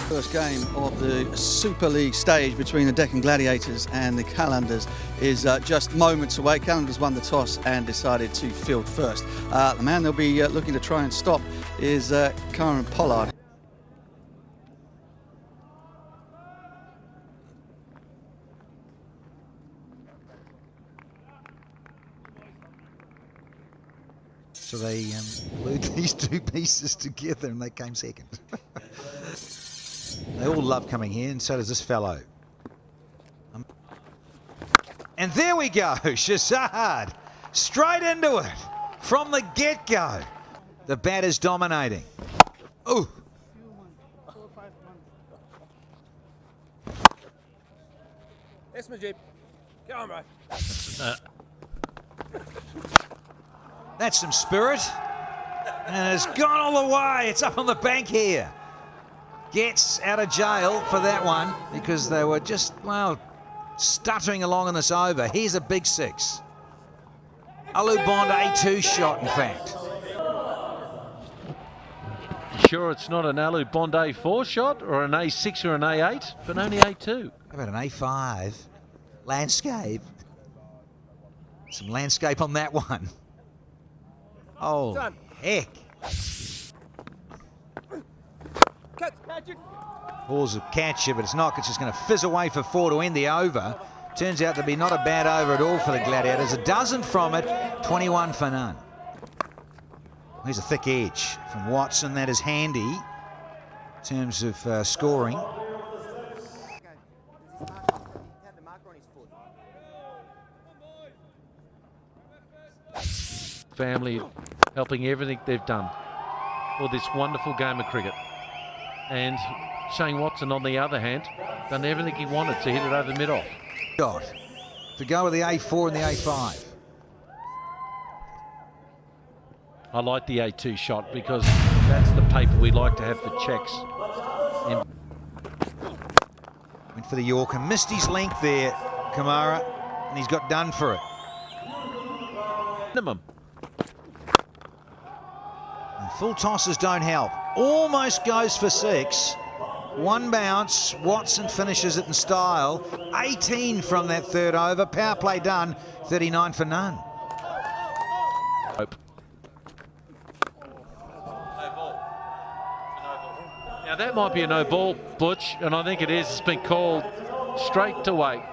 First game of the Super League stage between the Deccan Gladiators and the Qalandars is just moments away. Qalandars won the toss and decided to field first. The man they'll be looking to try and stop is Pollard. So they glued these two pieces together and they came second. They all love coming here, and so does this fellow. And there we go, Shazad, straight into it from the get-go. The bat is dominating. Ooh. Yes, Majib. Go on, bro. That's some spirit. And it's gone all the way. It's up on the bank here. Gets out of jail for that one because they were just, well, stuttering along in this over. Here's a big six. Alu Bond A2 shot, in fact. Sure it's not an Alu Bond A4 shot or an A6 or an A8, but only A2. How about an A5? Landscape. Some landscape on that one. Oh, heck. Ball's a catcher, but it's not. It's just going to fizz away for four to end the over. Turns out to be not a bad over at all for the Gladiators. A dozen from it, 21 for none. Here's a thick edge from Watson. That is handy in terms of scoring. Family helping everything they've done for this wonderful game of cricket. And Shane Watson, on the other hand, done everything he wanted to hit it over mid-off. Shot to go with the A4 and the A5. I like the A2 shot because that's the paper we like to have for checks. Went for the Yorker, missed his length there, Kamara, and he's got done for it. Minimum. And full tosses don't help. Almost goes for six. One bounce. Watson finishes it in style. 18 from that third over. Power play done. 39 for none. Hope. Now that might be a no ball, Butch, and I think it is. It's been called straight to weight.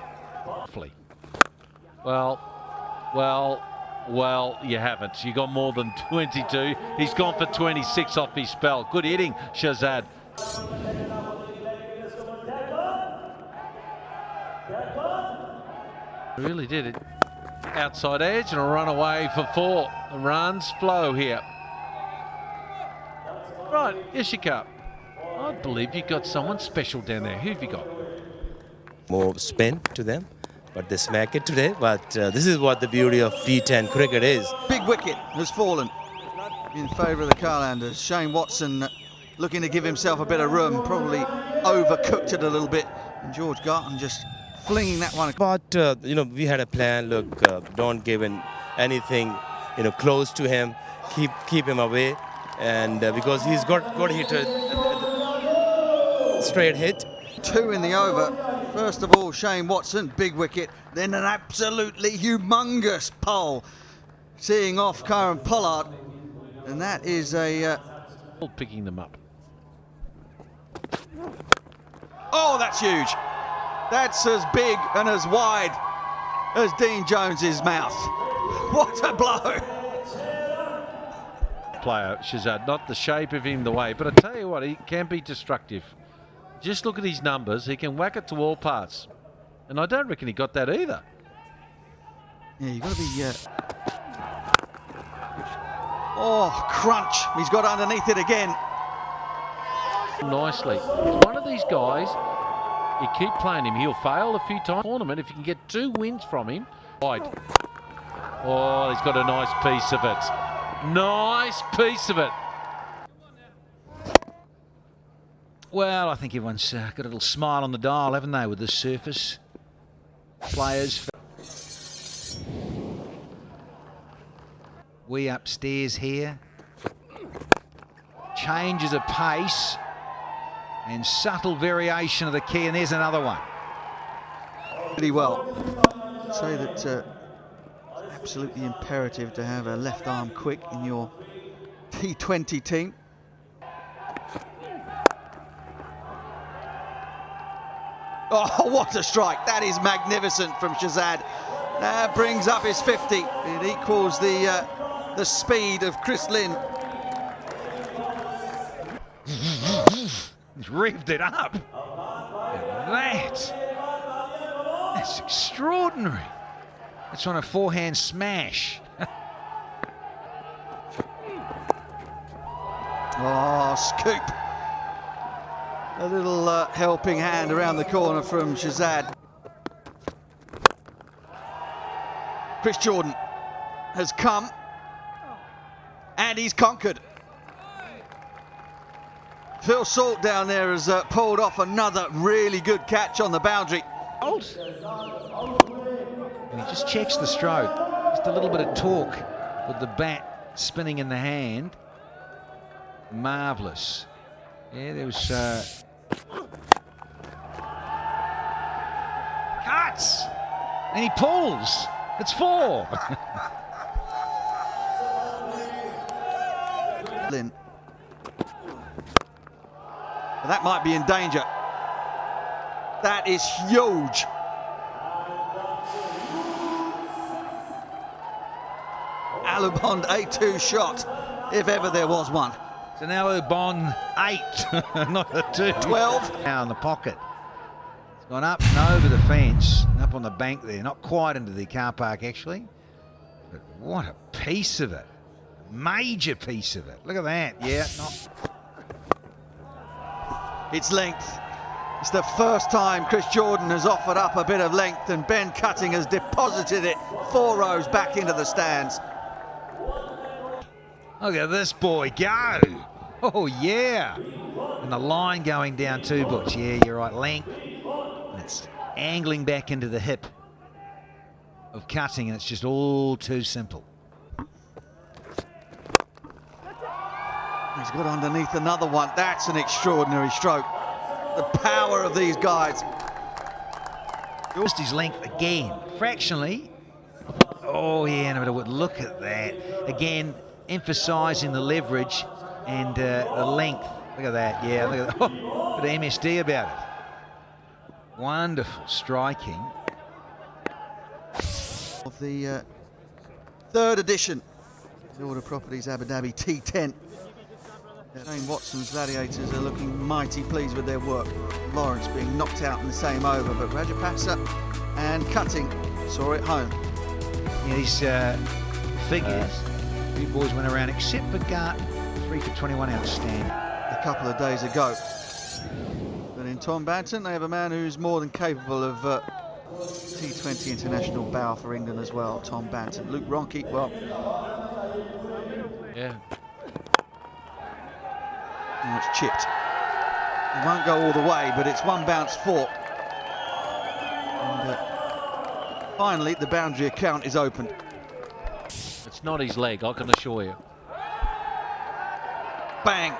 Well, you haven't. You got more than 22. He's gone for 26 off his spell. Good hitting, Shazad. Really did it. Outside edge and a run away for four. The runs flow here. Right, Ishika. I believe you've got someone special down there. Who have you got? More spin to them, but they smack it today. But this is what the beauty of T10 cricket is. Big wicket has fallen in favour of the Qalandars. Shane Watson looking to give himself a bit of room, probably overcooked it a little bit. And George Garton just flinging that one. But, we had a plan. Look, don't give in anything, close to him. Keep him away. And because he's got hit a straight hit. Two in the over. First of all, Shane Watson, big wicket. Then an absolutely humongous pole, seeing off Pollard. And that is a... Picking them up. Oh, that's huge. That's as big and as wide as Dean Jones's mouth. What a blow. Player, Shazad, not the shape of him, the way, but I tell you what, he can be destructive. Just look at his numbers. He can whack it to all parts. And I don't reckon he got that either. Yeah, you've got to be... Oh, crunch. He's got underneath it again. Nicely. One of these guys, you keep playing him, he'll fail a few times. Tournament, if you can get 2 wins from him, wide. Oh, he's got a nice piece of it. Nice piece of it. Well, I think everyone's got a little smile on the dial, haven't they, with this surface? Players. We upstairs here. Changes of pace. and subtle variation of the key, and there's another one. Pretty well. I'd say that it's absolutely imperative to have a left arm quick in your T20 team. Oh, what a strike. That is magnificent from Shazad. That brings up his 50. It equals the speed of Chris Lynn. He's revved it up. That's extraordinary. That's on a forehand smash. Oh, scoop. A little helping hand around the corner from Shazad. Chris Jordan has come and he's conquered. Phil Salt down there has pulled off another really good catch on the boundary. And he just checks the stroke. Just a little bit of torque with the bat spinning in the hand. Marvellous. Yeah, there was... cuts! And he pulls. It's 4. Lynn. That might be in danger. That is huge. Alubond A2 shot, if ever there was one. So now Ubon 8, not a 2. 12. Now in the pocket. It's gone up and over the fence, up on the bank there. Not quite into the car park, actually. But what a piece of it. Major piece of it. Look at that. Yeah, not... It's length. It's the first time Chris Jordan has offered up a bit of length, and Ben Cutting has deposited it 4 rows back into the stands. Look at this boy go. Oh, yeah. And the line going down too, Butch. Yeah, you're right. Length. And it's angling back into the hip of Cutting, and it's just all too simple. He's got underneath another one. That's an extraordinary stroke. The power of these guys. Just his length again, fractionally. Oh, yeah, no, but look at that. Again, emphasising the leverage and the length. Look at that, yeah, look at that. Oh, bit of MSD about it. Wonderful striking. Of the third edition of the Order Properties Abu Dhabi T10. Shane Watson's Gladiators are looking mighty pleased with their work. Lawrence being knocked out in the same over, but Rajapaksa and Cutting saw it home. Yeah, these figures, you boys went around except for Garton, 3 for 21, outstanding. A couple of days ago. But in Tom Banton, they have a man who's more than capable of T20 international bow for England as well, Tom Banton. Luke Ronke, well... Yeah. And it's chipped. It won't go all the way, but it's one bounce 4. And finally, the boundary account is opened. It's not his leg, I can assure you. Bang!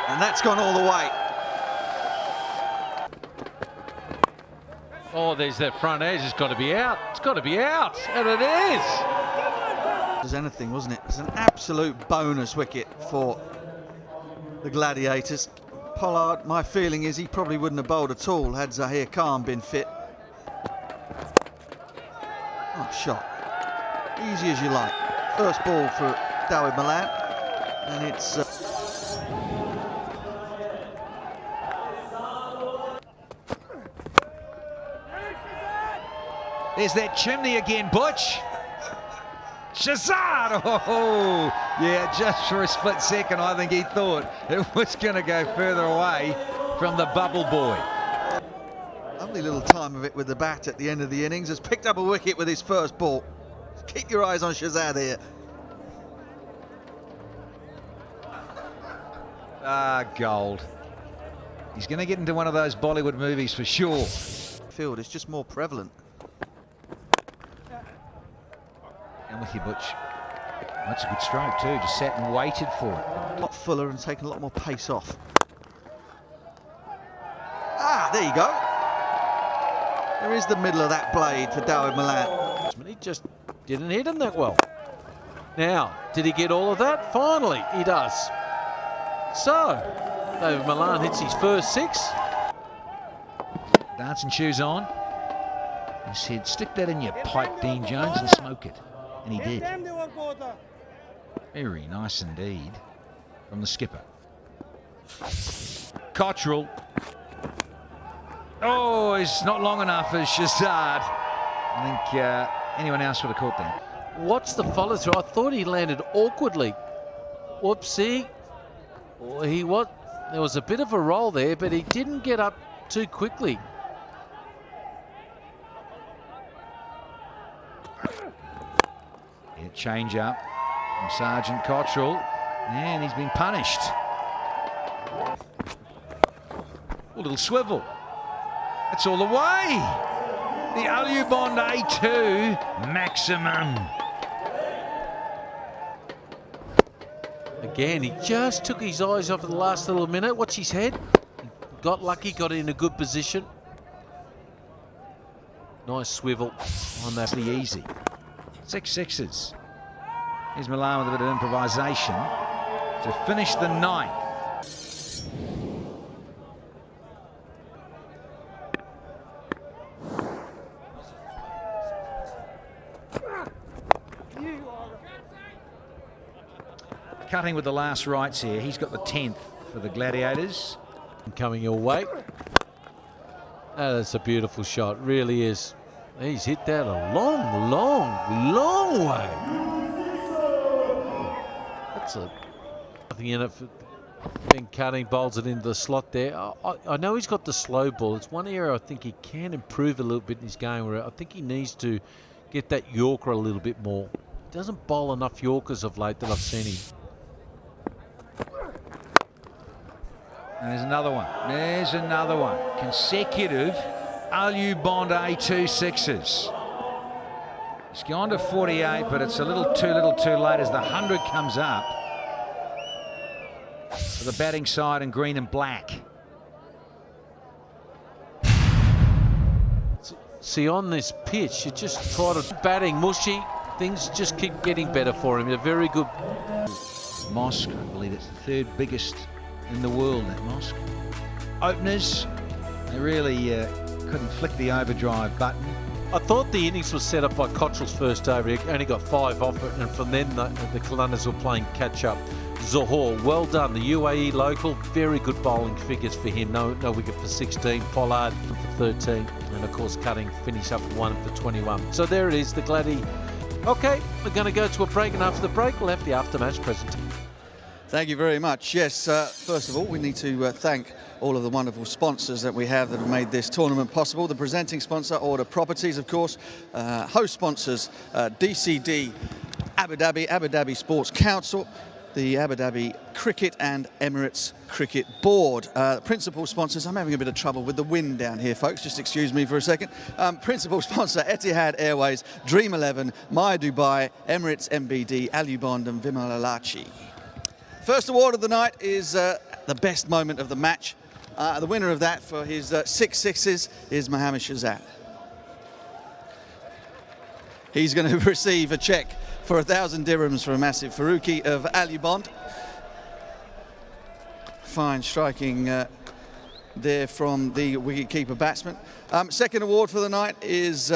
And that's gone all the way. Oh, there's that front edge. It's got to be out. It's got to be out. And it is. There's anything, wasn't it? It's an absolute bonus wicket for the Gladiators. Pollard, my feeling is he probably wouldn't have bowled at all had Zahir Khan been fit. Oh, shot. Easy as you like. First ball for Dawid Malan. And it's... There's that chimney again, Butch. Shazad! Oh, yeah, just for a split second, I think he thought it was going to go further away from the bubble boy. Lovely little time of it with the bat at the end of the innings. Has picked up a wicket with his first ball. Keep your eyes on Shazad here. Ah, gold. He's going to get into one of those Bollywood movies for sure. Field is just more prevalent. And with you, Butch. That's a good stroke too. Just sat and waited for it. A lot fuller and taken a lot more pace off. There you go. There is the middle of that blade for David Milan. He just didn't hit him that well. Now, did he get all of that? Finally, he does. So, David Milan hits his first 6. Dancing shoes on. He said, stick that in your pipe, Dean Jones, and smoke it. And he did. Very nice indeed from the skipper. Cottrell. Oh, it's not long enough as Shazad. I think anyone else would have caught that. What's the follow through? I thought he landed awkwardly. Whoopsie. There was a bit of a roll there, but he didn't get up too quickly. Yeah, change up from Sergeant Cottrell, and he's been punished. A little swivel. That's all the way. The Alubond A2 maximum. Again, he just took his eyes off at the last little minute. Watch his head. Got lucky, got in a good position. Nice swivel on that. Pretty easy. 6 6s. Here's Milan with a bit of improvisation to finish the 9th. Cutting with the last rights here. He's got the 10th for the Gladiators. Coming your way. Oh, that's a beautiful shot, really is. He's hit that a long, long, long way. That's nothing in it for Ben Cutting, bowls it into the slot there. I know he's got the slow ball. It's one area I think he can improve a little bit in his game, where I think he needs to get that Yorker a little bit more. He doesn't bowl enough Yorkers of late that I've seen him. And there's another one. There's another one. Consecutive Alubond A2 6s. He's gone to 48, but it's a little too late as the 100 comes up for the batting side in green and black. See, on this pitch, you just try to batting mushy. Things just keep getting better for him. They're very good. Mosque, I believe it's the 3rd biggest in the world, that Mosque. Openers, they really couldn't flick the overdrive button. I thought the innings was set up by Cottrell's first over. He only got 5 off it, and from then the Qalandars were playing catch-up. Zohor, well done. The UAE local, very good bowling figures for him. No wicket for 16. Pollard for 13. And, of course, Cutting finished up 1 for 21. So there it is, the Gladi. OK, we're going to go to a break, and after the break, we'll have the after-match presentation. Thank you very much. Yes, first of all, we need to thank all of the wonderful sponsors that we have that have made this tournament possible. The presenting sponsor, Aldar Properties, of course. Host sponsors, DCD, Abu Dhabi Sports Council, the Abu Dhabi Cricket and Emirates Cricket Board. Principal sponsors, I'm having a bit of trouble with the wind down here, folks. Just excuse me for a second. Principal sponsor, Etihad Airways, Dream 11, My Dubai, Emirates MBD, Alubond and Vimal Alachi. First award of the night is the best moment of the match. The winner of that for his 6 6s is Mohammad Shahzad. He's going to receive a cheque for 1,000 dirhams from Asif Faruqi of Alubond. Fine striking there from the wicketkeeper batsman. Second award for the night is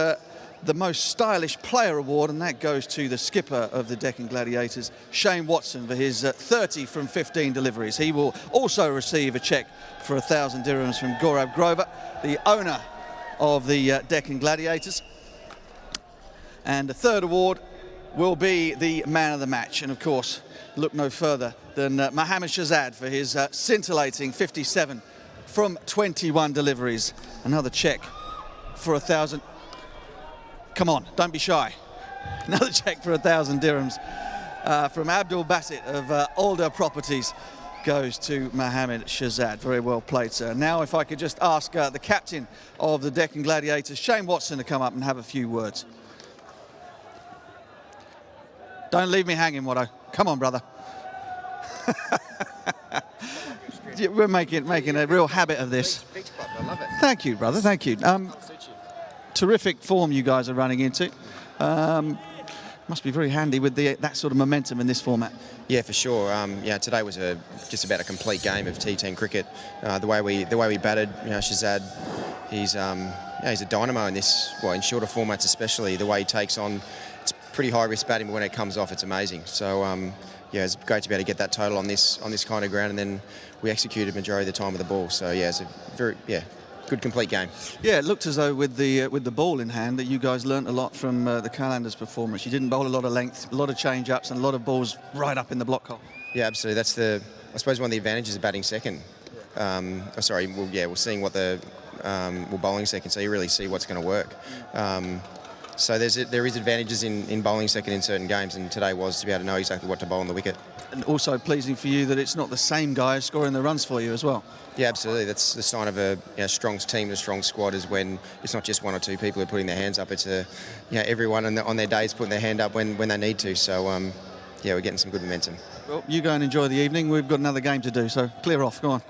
the most stylish player award, and that goes to the skipper of the Deccan Gladiators, Shane Watson, for his 30 from 15 deliveries. He will also receive a cheque for 1,000 dirhams from Gaurav Grover, the owner of the Deccan Gladiators. And the third award will be the man of the match, and of course look no further than Mohammad Shahzad for his scintillating 57 from 21 deliveries. Another cheque for 1,000. Come on, don't be shy. Another cheque for 1,000 dirhams from Abdul Basit of Aldar Properties goes to Mohammad Shahzad. Very well played, sir. Now, if I could just ask the captain of the Deccan Gladiators, Shane Watson, to come up and have a few words. Don't leave me hanging, Watto. Come on, brother. We're making a real habit of this. I love it. Thank you, brother. Thank you. Terrific form you guys are running into. Must be very handy with that sort of momentum in this format. Yeah, for sure. Today was just about a complete game of T10 cricket. The way we batted, Shazad, he's a dynamo in this. Well, in shorter formats especially, the way he takes on, it's pretty high risk batting, but when it comes off, it's amazing. So it's great to be able to get that total on this kind of ground, and then we executed majority of the time with the ball. So it's a very good complete game. Yeah, it looked as though with the ball in hand that you guys learnt a lot from the Qalandars' performance. You didn't bowl a lot of length, a lot of change-ups, and a lot of balls right up in the block hole. Yeah, absolutely. That's I suppose one of the advantages of batting second. We're seeing what we're bowling second, so you really see what's going to work. So there is advantages in bowling second in certain games, and today was to be able to know exactly what to bowl on the wicket. And also pleasing for you that it's not the same guys scoring the runs for you as well. Yeah, absolutely. That's the sign of a strong team and a strong squad, is when it's not just one or two people who are putting their hands up. It's everyone on their days putting their hand up when they need to. So we're getting some good momentum. Well, you go and enjoy the evening. We've got another game to do, so clear off. Go on.